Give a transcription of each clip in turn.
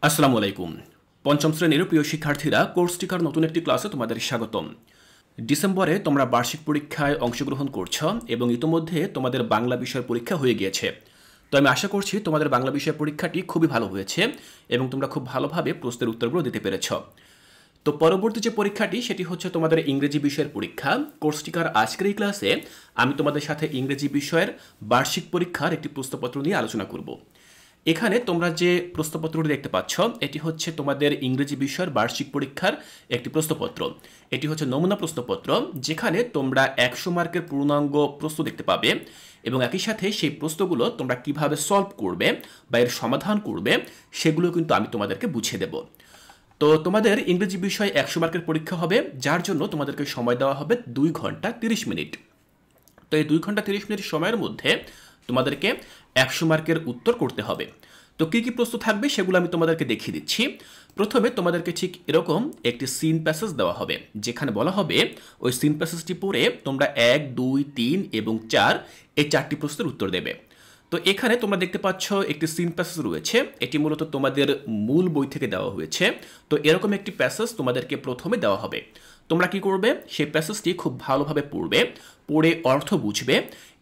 আসসালামু আলাইকুম। পঞ্চম শ্রেণীর প্রিয় শিক্ষার্থীরা, কোর্স টিকার নতুন একটি ক্লাসে তোমাদের স্বাগতম। ডিসেম্বরে তোমরা বার্ষিক পরীক্ষায় অংশগ্রহণ করছো এবং ইতোমধ্যে তোমাদের বাংলা বিষয় পরীক্ষা হয়ে গিয়েছে। তো আমি আশা করছি তোমাদের বাংলা বিষয় পরীক্ষাটি খুবই ভালো হয়েছে এবং তোমরা খুব ভালোভাবে প্রশ্নের উত্তরগুলো দিতে পেরেছ। তো পরবর্তী যে পরীক্ষাটি সেটি হচ্ছে তোমাদের ইংরেজি বিষয়ের পরীক্ষা। কোর্স টিকার আজকের এই ক্লাসে আমি তোমাদের সাথে ইংরেজি বিষয়ের বার্ষিক পরীক্ষার একটি প্রশ্নপত্র নিয়ে আলোচনা করব। এখানে তোমরা যে প্রশ্নপত্রটি দেখতে পাচ্ছ এটি হচ্ছে তোমাদের ইংরেজি বিষয়ের বার্ষিক পরীক্ষার একটি প্রশ্নপত্র। এটি হচ্ছে নমুনা প্রশ্নপত্র, যেখানে তোমরা 100 মার্কের পূর্ণাঙ্গ প্রশ্ন দেখতে পাবে এবং একই সাথে সেই প্রশ্নগুলো তোমরা কিভাবে সলভ করবে বা এর সমাধান করবে সেগুলো কিন্তু আমি তোমাদেরকে বুঝিয়ে দেব। তো তোমাদের ইংরেজি বিষয়ে 100 মার্কের পরীক্ষা হবে, যার জন্য তোমাদেরকে সময় দেওয়া হবে 2 ঘন্টা 30 মিনিট। তো এই 2 ঘন্টা 30 মিনিট সময়ের মধ্যে তোমাদেরকে 100 মার্কের উত্তর করতে হবে। তো কী কী প্রশ্ন থাকবে সেগুলো আমি তোমাদেরকে দেখিয়ে দিচ্ছি। প্রথমে তোমাদেরকে ঠিক এরকম একটি সিন প্যাসেজ দেওয়া হবে, যেখানে বলা হবে ওই সিন প্যাসেজটি পড়ে তোমরা 1, 2, 3 এবং 4 এই 4টি প্রশ্নের উত্তর দেবে। তো এখানে তোমরা দেখতে পাচ্ছ একটি সিন প্যাসেজ রয়েছে, এটি মূলত তোমাদের মূল বই থেকে দেওয়া হয়েছে। তো এরকম একটি প্যাসেজ তোমাদেরকে প্রথমে দেওয়া হবে। তোমরা কি করবে, সেই প্যাসেজটি খুব ভালোভাবে পড়বে, পড়ে অর্থ বুঝবে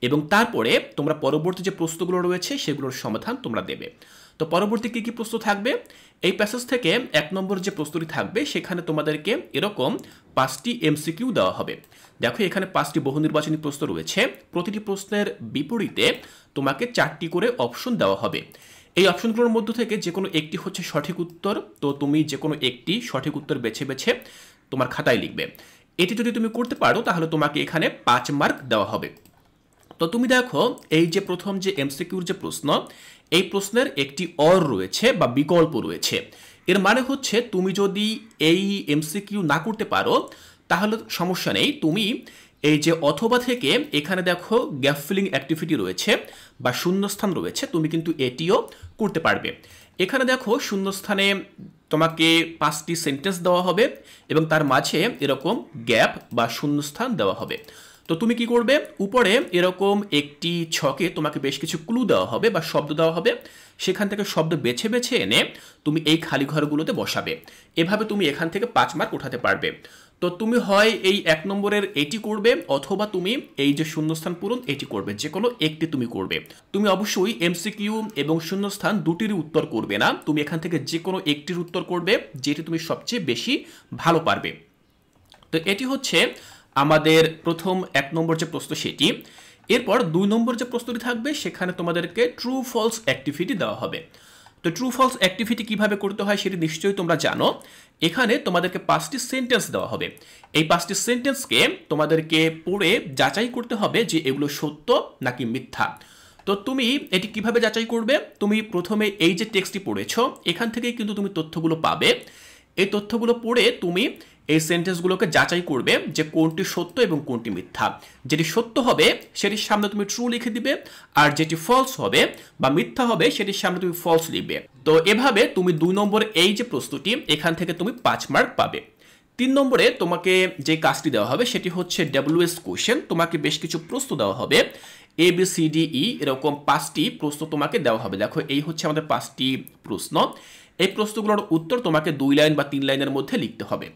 এবং তারপরে তোমরা পরবর্তী যে প্রশ্নগুলো রয়েছে সেগুলোর সমাধান তোমরা দেবে। তো পরবর্তী কী কী প্রশ্ন থাকবে, এই প্যাসেজ থেকে 1 নম্বর যে প্রশ্নটি থাকবে সেখানে তোমাদেরকে এরকম 5টি এমসিকিউ দেওয়া হবে। দেখো এখানে 5টি বহু নির্বাচনী প্রশ্ন রয়েছে, প্রতিটি প্রশ্নের বিপরীতে তোমাকে 4টি করে অপশন দেওয়া হবে। এই অপশনগুলোর মধ্য থেকে যে কোনো একটি হচ্ছে সঠিক উত্তর। তো তুমি যে কোনো একটি সঠিক উত্তর বেছে বেছে তোমার খাতায় লিখবে। এটি যদি তুমি করতে পারো তাহলে তোমাকে এখানে 5 মার্ক দেওয়া হবে। তো তুমি দেখো এই যে প্রথম যে এমসিকিউর যে প্রশ্ন, এই প্রশ্নের একটি অর রয়েছে বা বিকল্প রয়েছে। এর মানে হচ্ছে তুমি যদি এই এমসিকিউ না করতে পারো তাহলে সমস্যা নেই, তুমি এই যে অথবা থেকে এখানে দেখো গ্যাপ ফিলিং অ্যাক্টিভিটি রয়েছে বা শূন্যস্থান রয়েছে, তুমি কিন্তু এটিও করতে পারবে। এখানে দেখো শূন্যস্থানে তোমাকে 5টি সেন্টেন্স দেওয়া হবে এবং তার মাঝে এরকম গ্যাপ বা শূন্যস্থান দেওয়া হবে। তো তুমি কি করবে, উপরে এরকম একটি ছকে তোমাকে বেশ কিছু ক্লু দেওয়া হবে বা শব্দ দেওয়া হবে, সেখান থেকে শব্দ বেছে বেছে এনে তুমি এই খালি ঘরগুলোতে বসাবে। এভাবে তুমি এখান থেকে 5 মার্ক উঠাতে পারবে। তো তুমি হয় এই 1 নম্বরের এটি করবে অথবা তুমি এই যে শূন্যস্থান পূরণ এটি করবে, যে কোনো একটি তুমি করবে। তুমি অবশ্যই এমসিকিউ এবং শূন্যস্থান দুটির উত্তর করবে না, তুমি এখান থেকে যে কোনো একটির উত্তর করবে যেটি তুমি সবচেয়ে বেশি ভালো পারবে। তো এটি হচ্ছে আমাদের প্রথম 1 নম্বর যে প্রশ্ন সেটি। এরপর 2 নম্বর যে প্রশ্নটি থাকবে সেখানে তোমাদেরকে ট্রু ফলস অ্যাক্টিভিটি দেওয়া হবে। তো ট্রু ফলস অ্যাক্টিভিটি কিভাবে করতে হয় সেটি নিশ্চয়ই তোমরা জানো। এখানে তোমাদেরকে 5টি সেন্টেন্স দেওয়া হবে। এই 5টি সেন্টেন্সকে তোমাদেরকে পড়ে যাচাই করতে হবে যে এগুলো সত্য নাকি মিথ্যা। তো তুমি এটি কিভাবে যাচাই করবে, তুমি প্রথমে এই যে টেক্সটটি পড়েছো এখান থেকেই কিন্তু তুমি তথ্যগুলো পাবে। এই তথ্যগুলো পড়ে তুমি এই সেন্টেন্সগুলোকে যাচাই করবে যে কোনটি সত্য এবং কোনটি মিথ্যা। যেটি সত্য হবে সেটির সামনে তুমি ট্রু লিখে দিবে, আর যেটি ফলস হবে বা মিথ্যা হবে সেটির সামনে তুমি ফলস লিখবে। তো এভাবে তুমি 2 নম্বর এই যে প্রশ্নটি এখান থেকে তুমি 5 মার্ক পাবে। 3 নম্বরে তোমাকে যে কাজটি দেওয়া হবে সেটি হচ্ছে WS কোশ্চেন। তোমাকে বেশ কিছু প্রশ্ন দেওয়া হবে, ABCDE এরকম 5টি প্রশ্ন তোমাকে দেওয়া হবে। দেখো এই হচ্ছে আমাদের 5টি প্রশ্ন। এই প্রশ্নগুলোর উত্তর তোমাকে 2 লাইন বা 3 লাইনের মধ্যে লিখতে হবে।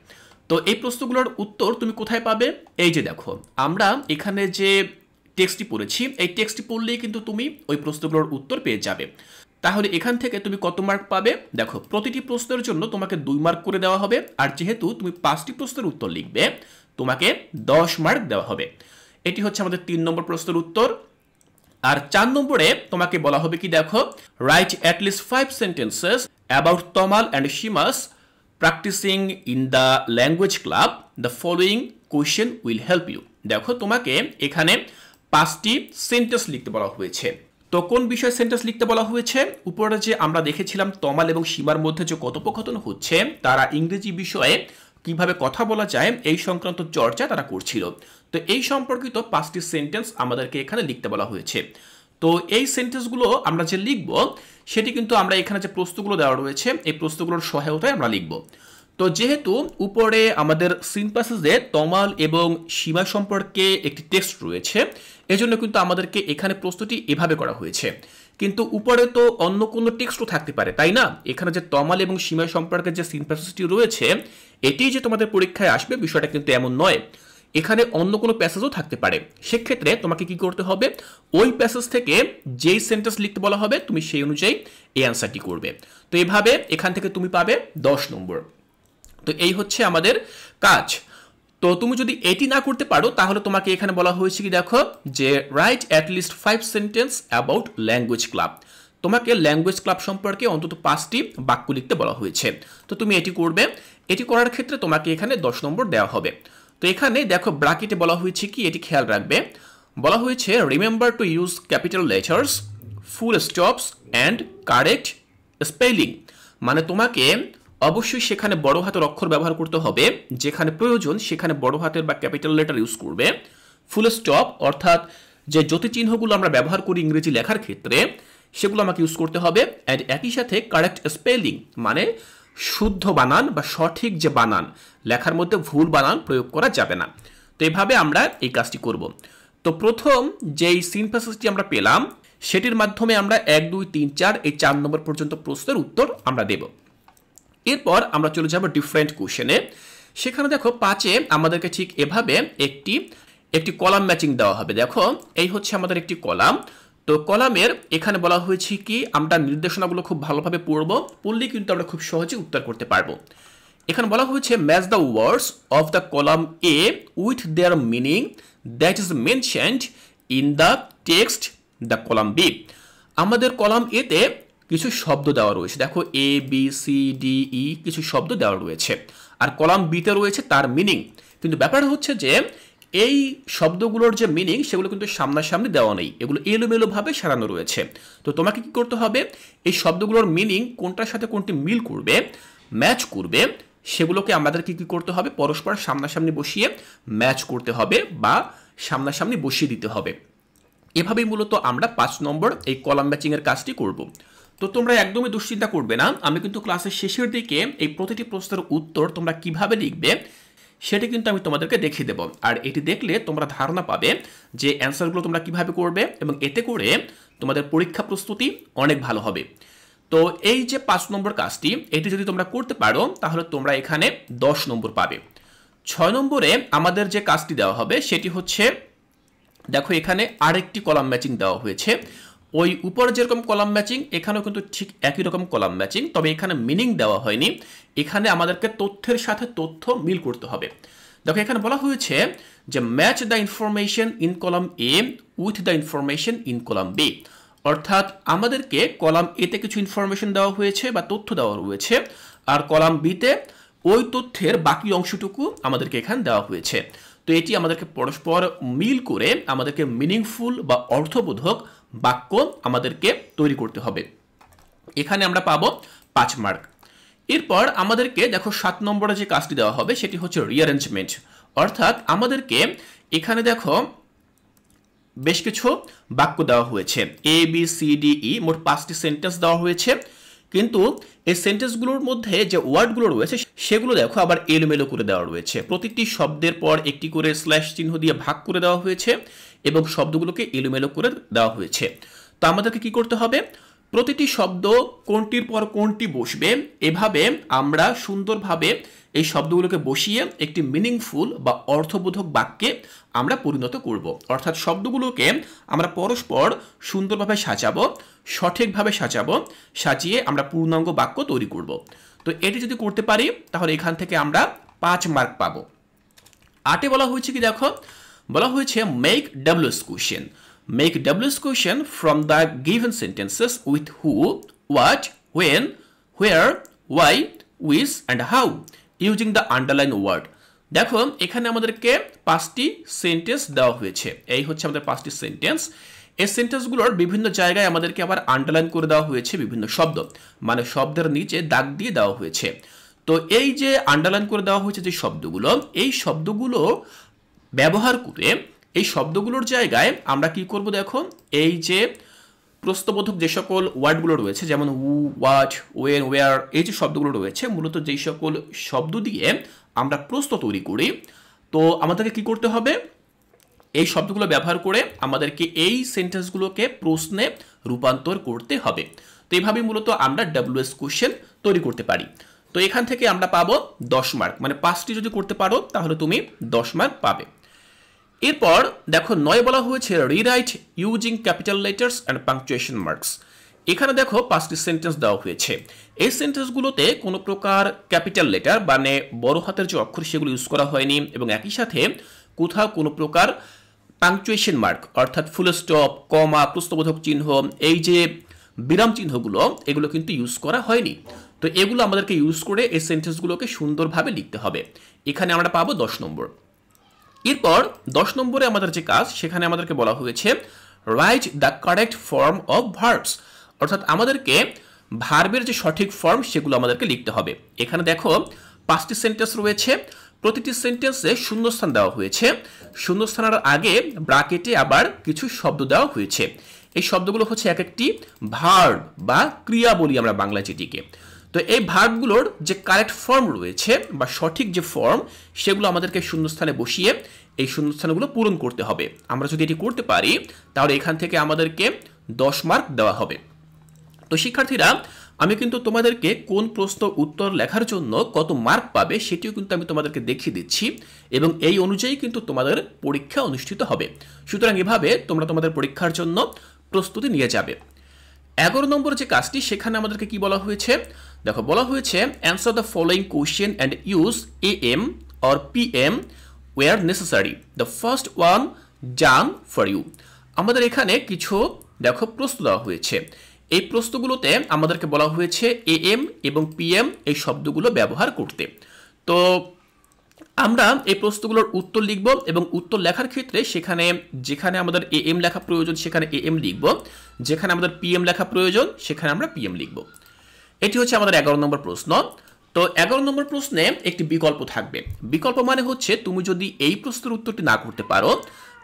তো এই প্রশ্নগুলোর উত্তর তুমি কোথায় পাবে, এই যে দেখো আমরা এখানে যে টেক্সটটি পড়েছি এই টেক্সটটি পড়লেই কিন্তু তুমি ওই প্রশ্নগুলোর উত্তর পেয়ে যাবে। তাহলে এখান থেকে তুমি কত মার্ক পাবে, দেখো প্রতিটি প্রশ্নের জন্য তোমাকে 2 মার্ক করে দেওয়া হবে, আর যেহেতু তুমি 5টি প্রশ্নের উত্তর লিখবে তোমাকে 10 মার্ক দেওয়া হবে। এটি হচ্ছে আমাদের 3 নম্বর প্রশ্নের উত্তর। আর 4 নম্বরে তোমাকে বলা হবে কি, দেখো write at least 5 sentences about Tamal and Seamus practising in the language club, the following question will help you. দেখো তোমাকে এখানে 5টি সেন্টেন্স লিখতে বলা হয়েছে। তো কোন বিষয়ে সেন্টেন্স লিখতে বলা হয়েছে, উপরে যে আমরা দেখেছিলাম তমাল এবং সীমার মধ্যে যে কথোপকথন হচ্ছে তারা ইংরেজি বিষয়ে কিভাবে কথা বলা যায় এই সংক্রান্ত চর্চা তারা করছিল। তো এই সম্পর্কিত 5টি সেন্টেন্স আমাদেরকে এখানে লিখতে বলা হয়েছে। তো এই সেন্টেন্সগুলো আমরা যে লিখব সেটি কিন্তু আমরা এখানে যে প্রশ্নগুলো দেওয়া রয়েছে এই প্রশ্নগুলোর সহায়তায় আমরা লিখব। তো যেহেতু উপরে আমাদের সিন প্যাসেজে তমাল এবং সীমা সম্পর্কে একটি টেক্সট রয়েছে, এজন্য কিন্তু আমাদেরকে এখানে প্রশ্নটি এভাবে করা হয়েছে। কিন্তু উপরে তো অন্য কোনো টেক্সটও থাকতে পারে, তাই না? এখানে যে তমাল এবং সীমা সম্পর্কে যে সিনথেসিসটি রয়েছে, এটি যে তোমাদের পরীক্ষায় আসবে বিষয়টা কিন্তু এমন নয়। এখানে অন্য কোনো প্যাসেজও থাকতে পারে। সেক্ষেত্রে তোমাকে কি করতে হবে, ওই প্যাসেজ থেকে যেই সেন্টেন্স লিখতে বলা হবে তুমি সেই অনুযায়ী এই অ্যান্সারটি করবে। তো এইভাবে এখান থেকে তুমি পাবে 10 নম্বর। তো এই হচ্ছে আমাদের কাজ। তো তুমি যদি এটি না করতে পারো তাহলে তোমাকে এখানে বলা হয়েছে কি দেখো, যে right at least 5 sentence about language club. তোমাকে ল্যাঙ্গুয়েজ ক্লাব সম্পর্কে অন্তত 5টি বাক্য লিখতে বলা হয়েছে। তো তুমি এটি করবে। এটি করার ক্ষেত্রে তোমাকে এখানে 10 নম্বর দেওয়া হবে। তো এখানে দেখো ব্র্যাকেটে বলা হয়েছে কি, এটি খেয়াল রাখবে, বলা হয়েছে remember to use capital letters, full stops and correct spelling. মানে তোমাকে অবশ্যই সেখানে বড় হাতের অক্ষর ব্যবহার করতে হবে, যেখানে প্রয়োজন সেখানে বড় হাতের বা ক্যাপিটাল লেটার ইউজ করবে। ফুল স্টপ অর্থাৎ যে জ্যোতিচিহ্নগুলো আমরা ব্যবহার করি ইংরেজি লেখার ক্ষেত্রে সেগুলো আমাকে ইউজ করতে হবে। অ্যান্ড একই সাথে কারেক্ট স্পেলিং মানে শুদ্ধ বানান বা সঠিক যে বানান, লেখার মধ্যে ভুল বানান প্রয়োগ করা যাবে না। তো এইভাবে আমরা এই কাজটি করব। তো প্রথম যেই সিনথেসিসটি আমরা পেলাম সেটির মাধ্যমে আমরা 1, 2, 3, 4 এই 4 নম্বর পর্যন্ত প্রশ্নের উত্তর আমরা দেব। এরপর আমরা চলে যাব ডিফারেন্ট কোশ্চেনে। সেখানে দেখো 5-এ আমাদেরকে ঠিক এভাবে একটি কলাম ম্যাচিং দেওয়া হবে। দেখো এই হচ্ছে আমাদের একটি কলাম। তো কলামের এখানে বলা হয়েছে কি, আমরা নির্দেশনাগুলো খুব ভালোভাবে পড়লেই কিন্তু আমরা খুব সহজে উত্তর করতে পারবো। এখানে বলা হয়েছে match the words of the column A with their meaning that is mentioned in the text the column B. আমাদের কলাম এতে কিছু শব্দ দেওয়া রয়েছে। দেখো A B C D E কিছু শব্দ দেওয়া রয়েছে, আর কলাম বিতে রয়েছে তার মিনিং। কিন্তু ব্যাপার হচ্ছে যে এই শব্দগুলোর যে মিনিং সেগুলো কিন্তু সামনাসামনি দেওয়া নেই, এগুলো এলোমেলোভাবে সাজানো রয়েছে। তো তোমাকে কি করতে হবে, এই শব্দগুলোর মিনিং কোনটার সাথে কোনটি মিল করবে, ম্যাচ করবে, সেগুলোকে আমাদেরকে কি করতে হবে, পরস্পর সামনাসামনি বসিয়ে ম্যাচ করতে হবে বা সামনাসামনি বসিয়ে দিতে হবে। এভাবেই মূলত আমরা 5 নম্বর এই কলাম ম্যাচিংয়ের কাজটি করব। তো তোমরা একদমই দুশ্চিন্তা করবে না, আমি কিন্তু ক্লাসের শেষের দিকে এই প্রতিটি প্রশ্নের উত্তর তোমরা কিভাবে লিখবে সেটি কিন্তু আমি তোমাদেরকে দেখিয়ে দেব। আর এটি দেখলে তোমরা ধারণা পাবে যে অ্যান্সারগুলো তোমরা কিভাবে করবে, এবং এতে করে তোমাদের পরীক্ষা প্রস্তুতি অনেক ভালো হবে। তো এই যে 5 নম্বর কাজটি, এটি যদি তোমরা করতে পারো তাহলে তোমরা এখানে 10 নম্বর পাবে। 6 নম্বরে আমাদের যে কাজটি দেওয়া হবে সেটি হচ্ছে, দেখো এখানে আরেকটি কলাম ম্যাচিং দেওয়া হয়েছে। ওই উপরে যেরকম কলাম ম্যাচিং এখানেও কিন্তু ঠিক একই রকম কলাম ম্যাচিং, তবে এখানে মিনিং দেওয়া হয়নি। এখানে আমাদেরকে তথ্যের সাথে তথ্য মিল করতে হবে। দেখো এখানে বলা হয়েছে যে match the information in column A with the information in column B. অর্থাৎ আমাদেরকে কলাম এতে কিছু ইনফরমেশন দেওয়া হয়েছে বা তথ্য দেওয়া রয়েছে, আর কলাম বিতে ওই তথ্যের বাকি অংশটুকু আমাদেরকে এখানে দেওয়া হয়েছে। তো এটি আমাদেরকে পরস্পর মিল করে আমাদেরকে মিনিংফুল বা অর্থবোধক বাক্য আমাদেরকে তৈরি করতে হবে। এখানে আমরা পাবো 5 মার্ক। এরপর আমাদেরকে দেখো 7 নম্বরে যে কাজটি দেওয়া হবে সেটি হচ্ছে রিঅ্যারেঞ্জমেন্ট। অর্থাৎ আমাদেরকে এখানে দেখো বেশ কিছু বাক্য দেওয়া হয়েছে, এ বি সি ডি ই, মোট 5টি সেন্টেন্স দেওয়া হয়েছে। কিন্তু এই সেন্টেন্সগুলোর মধ্যে যে ওয়ার্ডগুলো রয়েছে সেগুলো দেখো আবার এলোমেলো করে দেওয়া রয়েছে। প্রতিটি শব্দের পর একটি করে স্ল্যাশ চিহ্ন দিয়ে ভাগ করে দেওয়া হয়েছে এবং শব্দগুলোকে এলোমেলো করে দেওয়া হয়েছে। তো আমাদেরকে কি করতে হবে, প্রতিটি শব্দ কোনটির পর কোনটি বসবে এভাবে আমরা সুন্দরভাবে এই শব্দগুলোকে বসিয়ে একটি মিনিংফুল বা অর্থবোধক বাক্যে আমরা পরিণত করব। অর্থাৎ শব্দগুলোকে আমরা পরস্পর সুন্দরভাবে সাজাবো, সঠিকভাবে সাজাবো, সাজিয়ে আমরা পূর্ণাঙ্গ বাক্য তৈরি করব। তো এটি যদি করতে পারি তাহলে এখান থেকে আমরা 5 মার্ক পাবো। 8-এ বলা হয়েছে কি দেখো, বলা হয়েছে make WS question. Make WS question from the given sentences with who, what, when, where, why, which and how using the underline word. দেখো এখানে আমাদেরকে 5টি সেন্টেন্স দেওয়া হয়েছে। এই হচ্ছে আমাদের 5টি সেন্টেন্স। এই সেন্টেন্সগুলোর বিভিন্ন জায়গায় আমাদেরকে আবার আন্ডারলাইন করে দেওয়া হয়েছে বিভিন্ন শব্দ, মানে শব্দের নিচে দাগ দিয়ে দেওয়া হয়েছে। তো এই যে আন্ডারলাইন করে দেওয়া হয়েছে যে শব্দগুলো, এই শব্দগুলো ব্যবহার করে এই শব্দগুলোর জায়গায় আমরা কি করব, দেখো এই যে প্রশ্নবোধক যে সকল ওয়ার্ডগুলো রয়েছে যেমন হু, হোয়াট, ওয়েন, ওয়্যার, এই যে শব্দগুলো রয়েছে মূলত যেই সকল শব্দ দিয়ে আমরা প্রশ্ন তৈরি করি, তো আমাদেরকে কি করতে হবে, এই শব্দগুলো ব্যবহার করে আমাদেরকে এই সেন্টেন্সগুলোকে প্রশ্নে রূপান্তর করতে হবে। তো এইভাবে মূলত আমরা WS কোশ্চেন তৈরি করতে পারি। তো এখান থেকে আমরা পাবো 10 মার্ক, মানে 5টি যদি করতে পারো তাহলে তুমি 10 মার্ক পাবে। এরপর দেখো 9 বলা হয়েছে rewrite using capital letters and punctuation marks. এখানে দেখো 5টি সেন্টেন্স দেওয়া হয়েছে। এই সেন্টেন্সগুলোতে কোনো প্রকার ক্যাপিটাল লেটার মানে বড় হাতের যে অক্ষর সেগুলো ইউজ করা হয়নি, এবং একই সাথে কোথাও কোনো প্রকার পাংচুয়েশন মার্ক অর্থাৎ ফুল স্টপ, কমা, প্রশ্নবোধক চিহ্ন, এই যে বিরাম চিহ্নগুলো এগুলো কিন্তু ইউজ করা হয়নি। তো এগুলো আমাদেরকে ইউজ করে এই সেন্টেন্সগুলোকে সুন্দরভাবে লিখতে হবে। এখানে আমরা পাবো 10 নম্বর। এরপর 10 নম্বরে আমাদের যে কাজ, সেখানে আমাদেরকে বলা হয়েছে write the correct form of verbs, অর্থাৎ আমাদেরকে ভার্বের যে সঠিক ফর্ম সেগুলো আমাদেরকে লিখতে হবে। এখানে দেখো 5টি সেন্টেন্স রয়েছে, প্রতিটি সেন্টেন্সে শূন্যস্থান দেওয়া হয়েছে। শূন্যস্থানের আগে ব্র্যাকেটে আবার কিছু শব্দ দেওয়া হয়েছে। এই শব্দগুলো হচ্ছে এক একটি ভার্ব বা ক্রিয়া বলি আমরা বাংলা যেটিকে। তো এই ভার্বগুলোর যে কারেক্ট ফর্ম রয়েছে বা সঠিক যে ফর্ম সেগুলো আমাদেরকে শূন্যস্থানে বসিয়ে এই শূন্যস্থানগুলো পূরণ করতে হবে। আমরা যদি এটি করতে পারি তাহলে এখান থেকে আমাদেরকে 10 মার্ক দেওয়া হবে। তো শিক্ষার্থীরা, আমি কিন্তু তোমাদেরকে কোন প্রশ্ন উত্তর লেখার জন্য কত মার্ক পাবে সেটিও কিন্তু আমি তোমাদেরকে দেখিয়ে দিচ্ছি, এবং এই অনুযায়ী কিন্তু তোমাদের পরীক্ষা অনুষ্ঠিত হবে। সুতরাং এভাবে তোমরা তোমাদের পরীক্ষার জন্য প্রস্তুতি নিয়ে যাবে। 11 নম্বর যে কাজটি, সেখানে আমাদেরকে কি বলা হয়েছে দেখো, বলা হয়েছে answer the following question and use AM or PM where necessary, the first one done for you. আমাদের এখানে কিছু দেখো প্রশ্ন দেওয়া হয়েছে। এই প্রশ্নগুলোতে আমাদেরকে বলা হয়েছে AM এবং PM এই শব্দগুলো ব্যবহার করতে। তো আমরা এই প্রশ্নগুলোর উত্তর লিখব, এবং উত্তর লেখার ক্ষেত্রে সেখানে যেখানে আমাদের AM লেখা প্রয়োজন সেখানে AM লিখব, যেখানে আমাদের PM লেখা প্রয়োজন সেখানে আমরা PM লিখব। এটি হচ্ছে আমাদের 11 নম্বর প্রশ্ন। তো 11 নম্বর প্রশ্নে একটি বিকল্প থাকবে। বিকল্প মানে হচ্ছে তুমি যদি এই প্রশ্নের উত্তরটি না করতে পারো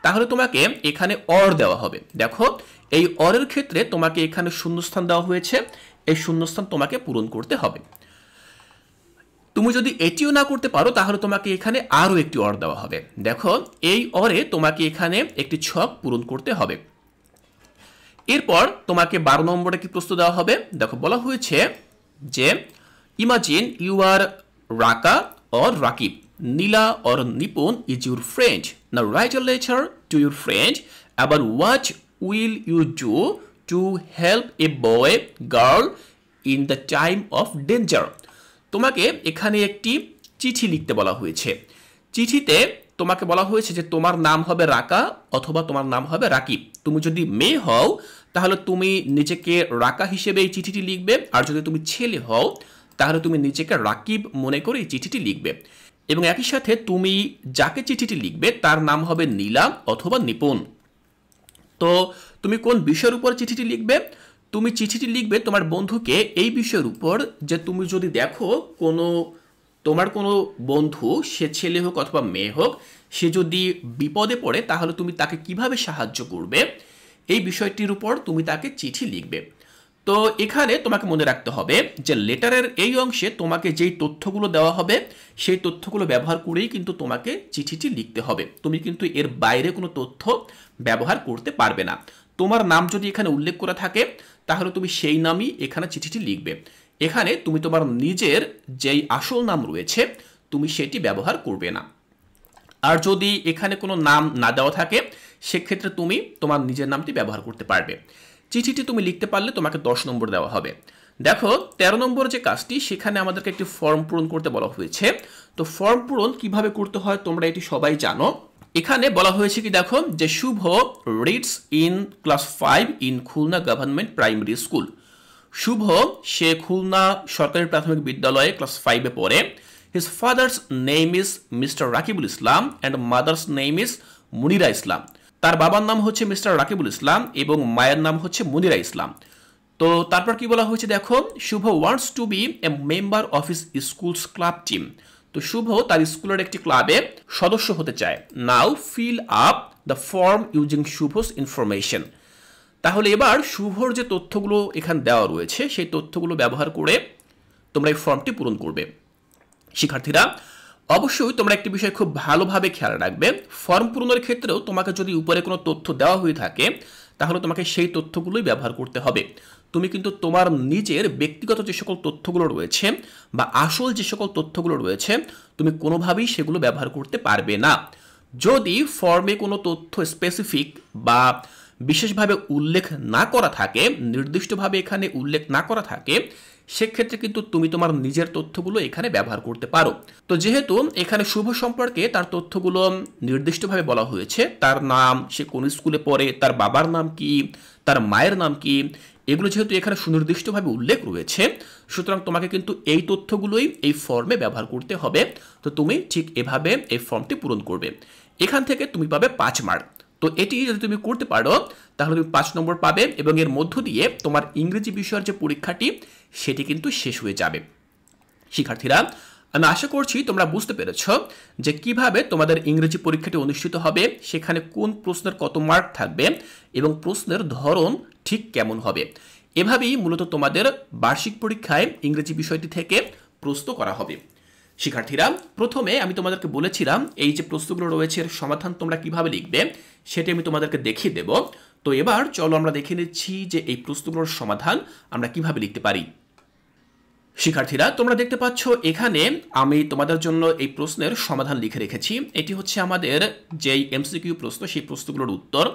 তাহলে তোমাকে এখানে অর দেওয়া হবে। দেখো এই অরের ক্ষেত্রে তোমাকে এখানে শূন্যস্থান দেওয়া হয়েছে, এই শূন্যস্থান তোমাকে পূরণ করতে হবে। তুমি যদি এটিও না করতে পারো তাহলে তোমাকে এখানে আরও একটি অর দেওয়া হবে। দেখো এই অরে তোমাকে এখানে একটি ছক পূরণ করতে হবে। এরপর তোমাকে 12 নম্বরে কি প্রশ্ন দেওয়া হবে, দেখো বলা হয়েছে যে imagine you are Raka or Rakib, Nila or Nipun is your friend, now write a letter to your friend about what will you do to help a boy girl in the time of danger. তোমাকে এখানে একটি চিঠি লিখতে বলা হয়েছে। চিঠিতে তোমাকে বলা হয়েছে যে তোমার নাম হবে রাকা অথবা তোমার নাম হবে রাকিব। তুমি যদি মেয়ে হও তাহলে তুমি নিজেকে রাকা হিসেবে এই চিঠিটি লিখবে, আর যদি তুমি ছেলে হও তাহলে তুমি নিজেকে রাকিব মনে করে এই চিঠিটি লিখবে, এবং একই সাথে তুমি যাকে চিঠিটি লিখবে তার নাম হবে নীলা অথবা নিপুণ। তো তুমি কোন বিষয়ের উপর চিঠিটি লিখবে? তুমি চিঠিটি লিখবে তোমার বন্ধুকে এই বিষয়ের উপর যে তুমি যদি দেখো তোমার কোনো বন্ধু, সে ছেলে হোক অথবা মেয়ে হোক, সে যদি বিপদে পড়ে তাহলে তুমি তাকে কিভাবে সাহায্য করবে এই বিষয়টির উপর তুমি তাকে চিঠি লিখবে। তো এখানে তোমাকে মনে রাখতে হবে যে লেটারের এই অংশে তোমাকে যেই তথ্যগুলো দেওয়া হবে সেই তথ্যগুলো ব্যবহার করেই কিন্তু তোমাকে চিঠিটি লিখতে হবে। তুমি কিন্তু এর বাইরে কোনো তথ্য ব্যবহার করতে পারবে না। তোমার নাম যদি এখানে উল্লেখ করা থাকে তাহলে তুমি সেই নামই এখানে চিঠিটি লিখবে। এখানে তুমি তোমার নিজের যেই আসল নাম রয়েছে তুমি সেটি ব্যবহার করবে না। আর যদি এখানে কোনো নাম না দেওয়া থাকে সেক্ষেত্রে তুমি তোমার নিজের নামটি ব্যবহার করতে পারবে। চিঠিটি তুমি লিখতে পারলে তোমাকে 10 নম্বর দেওয়া হবে। দেখো 13 নম্বর যে কাজটি, সেখানে আমাদেরকে একটি ফর্ম পূরণ করতে বলা হয়েছে। তো ফর্ম পূরণ কিভাবে করতে হয় তোমরা এটি সবাই জানো। এখানে বলা হয়েছে কি দেখো, যে Shubho reads in class 5 in Khulna government primary school. Shubho সে খুলনা সরকারি প্রাথমিক বিদ্যালয়ে ক্লাস 5-এ পড়ে। His father's name is mister Rakibul Islam and mother's name is Munira Islam. তার বাবার নাম হচ্ছে মিস্টার রাকিবুল ইসলাম এবং মায়ের নাম হচ্ছে মুনিরা ইসলাম। তো তারপর কি বলা হয়েছে দেখো, Shubho wants to be a member of his school's club team. তো শুভ তার স্কুলের একটি ক্লাবে সদস্য হতে চায়। Now fill up the form using Shubho's information. তাহলে এবার শুভর যে তথ্যগুলো এখানে দেওয়া রয়েছে সেই তথ্যগুলো ব্যবহার করে তোমরা এই ফর্মটি পূরণ করবে। শিক্ষার্থীরা, অবশ্যই তোমরা একটি বিষয় খুব ভালোভাবে খেয়াল রাখবে, ফর্ম পূরণের ক্ষেত্রেও তোমাকে যদি উপরে কোনো তথ্য দেওয়া হয়ে থাকে তাহলে তোমাকে সেই তথ্যগুলোই ব্যবহার করতে হবে। তুমি কিন্তু তোমার নিজের ব্যক্তিগত যে সকল তথ্যগুলো রয়েছে বা আসল যে সকল তথ্যগুলো রয়েছে তুমি কোনোভাবেই সেগুলো ব্যবহার করতে পারবে না। যদি ফর্মে কোনো তথ্য স্পেসিফিক বা বিশেষভাবে উল্লেখ না করা থাকে, নির্দিষ্টভাবে এখানে উল্লেখ না করা থাকে, সেক্ষেত্রে কিন্তু তুমি তোমার নিজের তথ্যগুলো এখানে ব্যবহার করতে পারো। তো যেহেতু এখানে শুভ সম্পর্কে তার তথ্যগুলো নির্দিষ্টভাবে বলা হয়েছে, তার নাম, সে কোন স্কুলে পড়ে, তার বাবার নাম কি, তার মায়ের নাম কি, এগুলো যেহেতু এখানে সুনির্দিষ্টভাবে উল্লেখ রয়েছে, সুতরাং তোমাকে কিন্তু এই তথ্যগুলোই এই ফর্মে ব্যবহার করতে হবে। তো তুমি ঠিক এভাবে এই ফর্মটি পূরণ করবে। এখান থেকে তুমি পাবে 5 মার্ক। তো এটি যদি তুমি করতে পারো তাহলে তুমি 5 নম্বর পাবে এবং এর মধ্য দিয়ে তোমার ইংরেজি বিষয়ের যে পরীক্ষাটি সেটি কিন্তু শেষ হয়ে যাবে। শিক্ষার্থীরা, আমি আশা করছি তোমরা বুঝতে পেরেছ যে কিভাবে তোমাদের ইংরেজি পরীক্ষাটি অনুষ্ঠিত হবে, সেখানে কোন প্রশ্নের কত মার্ক থাকবে এবং প্রশ্নের ধরন ঠিক কেমন হবে। এভাবেই মূলত তোমাদের বার্ষিক পরীক্ষায় ইংরেজি বিষয়টি থেকে প্রশ্ন করা হবে। শিক্ষার্থীরা, প্রথমে আমি তোমাদেরকে বলেছিলাম এই যে প্রশ্নগুলো রয়েছে এর সমাধান তোমরা কিভাবে লিখবে সেটি আমি তোমাদেরকে দেখিয়ে দেব। তো এবার চলো আমরা দেখে নিচ্ছি যে এই প্রশ্নগুলোর সমাধান আমরা কিভাবে লিখতে পারি। শিক্ষার্থীরা, তোমরা দেখতে পাচ্ছ এখানে আমি তোমাদের জন্য এই প্রশ্নের সমাধান লিখে রেখেছি। এটি হচ্ছে আমাদের যেই এমসিকিউ প্রশ্ন, সেই প্রশ্নগুলোর উত্তর।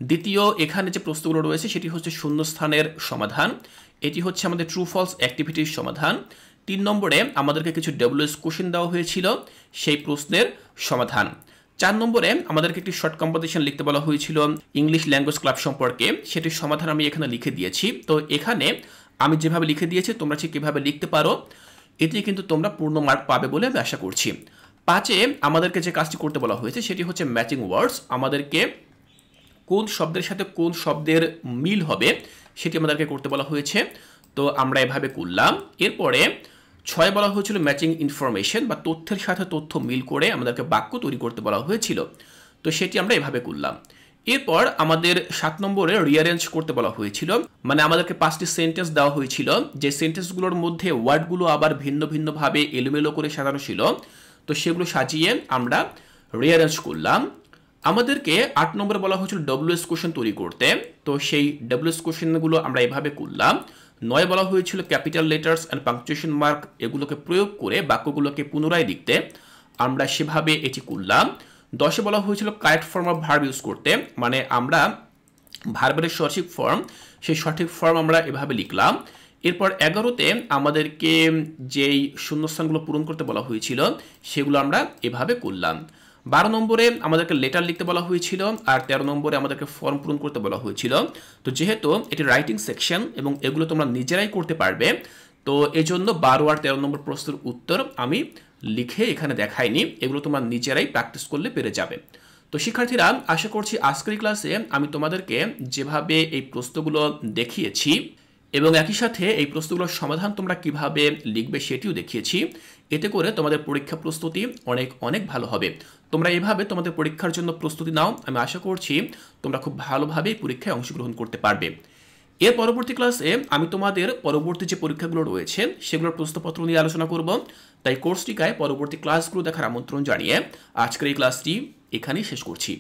দ্বিতীয় এখানে যে প্রশ্নগুলো রয়েছে সেটি হচ্ছে শূন্যস্থানের সমাধান। এটি হচ্ছে আমাদের ট্রু ফলস অ্যাক্টিভিটির সমাধান। 3 নম্বরে আমাদেরকে কিছু ডব্লিউএস কোশ্চেন দেওয়া হয়েছিল, সেই প্রশ্নের সমাধান। 4 নম্বরে আমাদেরকে একটি শর্ট কম্পোজিশন লিখতে বলা হয়েছিল ইংলিশ ল্যাঙ্গুয়েজ ক্লাব সম্পর্কে, সেটির সমাধান আমি এখানে লিখে দিয়েছি। তো এখানে আমি যেভাবে লিখে দিয়েছি তোমরা ঠিক কীভাবে লিখতে পারো, এতে কিন্তু তোমরা পূর্ণ মার্ক পাবে বলে আমি আশা করছি। 5-এ আমাদেরকে যে কাজটি করতে বলা হয়েছে সেটি হচ্ছে ম্যাচিং ওয়ার্ডস। আমাদেরকে কোন শব্দের সাথে কোন শব্দের মিল হবে সেটি আমাদেরকে করতে বলা হয়েছে। তো আমরা এভাবে করলাম। এরপরে 6 বলা হয়েছিল ম্যাচিং ইনফরমেশন, বা তথ্যের সাথে তথ্য মিল করে আমাদেরকে বাক্য তৈরি করতে বলা হয়েছিল। তো সেটি আমরা এভাবে করলাম। এরপর আমাদের 7 নম্বরে রিঅ্যারেঞ্জ করতে বলা হয়েছিল, মানে আমাদেরকে 5টি সেন্টেন্স দেওয়া হয়েছিল, যে সেন্টেন্সগুলোর মধ্যে ওয়ার্ডগুলো আবার ভিন্ন ভিন্নভাবে এলোমেলো করে সাজানো ছিল। তো সেগুলো সাজিয়ে আমরা রিঅ্যারেঞ্জ করলাম। আমাদেরকে 8 নম্বরে বলা হয়েছিল ডব্লিউএস কোশ্চেন তৈরি করতে। তো সেই ডব্লিউএস কোশ্চেনগুলো আমরা এভাবে করলাম। 9 বলা হয়েছিল capital letters and punctuation mark এগুলোকে প্রয়োগ করে বাক্যগুলোকে পুনরায় লিখতে, আমরা সেভাবে এটি করলাম। 10-এ বলা হয়েছিল correct form of verb use করতে, মানে আমরা ভার্বের সঠিক ফর্ম, সেই সঠিক ফর্ম আমরা এভাবে লিখলাম। এরপর 11-তে আমাদেরকে যেই শূন্যস্থানগুলো পূরণ করতে বলা হয়েছিল সেগুলো আমরা এভাবে করলাম। 12 নম্বরে আমাদেরকে লেটার লিখতে বলা হয়েছিল, আর 13 নম্বরে আমাদেরকে ফর্ম পূরণ করতে বলা হয়েছিল। তো যেহেতু এটি রাইটিং সেকশন এবং এগুলো তোমরা নিজেরাই করতে পারবে, তো এই জন্য 12 আর 13 নম্বর প্রশ্নের উত্তর আমি লিখে এখানে দেখাইনি, এগুলো তোমরা নিজেরাই প্র্যাকটিস করলে পেরে যাবে। তো শিক্ষার্থীরা, আশা করছি আজকের ক্লাসে আমি তোমাদেরকে যেভাবে এই প্রশ্নগুলো দেখিয়েছি এবং একই সাথে এই প্রশ্নগুলোর সমাধান তোমরা কিভাবে লিখবে সেটিও দেখিয়েছি, এতে করে তোমাদের পরীক্ষা প্রস্তুতি অনেক অনেক ভালো হবে। তোমরা এভাবে তোমাদের পরীক্ষার জন্য প্রস্তুতি নাও, আমি আশা করছি তোমরা খুব ভালোভাবে পরীক্ষায় অংশগ্রহণ করতে পারবে। এর পরবর্তী ক্লাসে আমি তোমাদের পরবর্তী যে পরীক্ষাগুলো রয়েছে সেগুলোর প্রশ্নপত্র নিয়ে আলোচনা করব। তাই কোর্সটিকায় পরবর্তী ক্লাসগুলো দেখার আমন্ত্রণ জানিয়ে আজকের এই ক্লাসটি এখানেই শেষ করছি।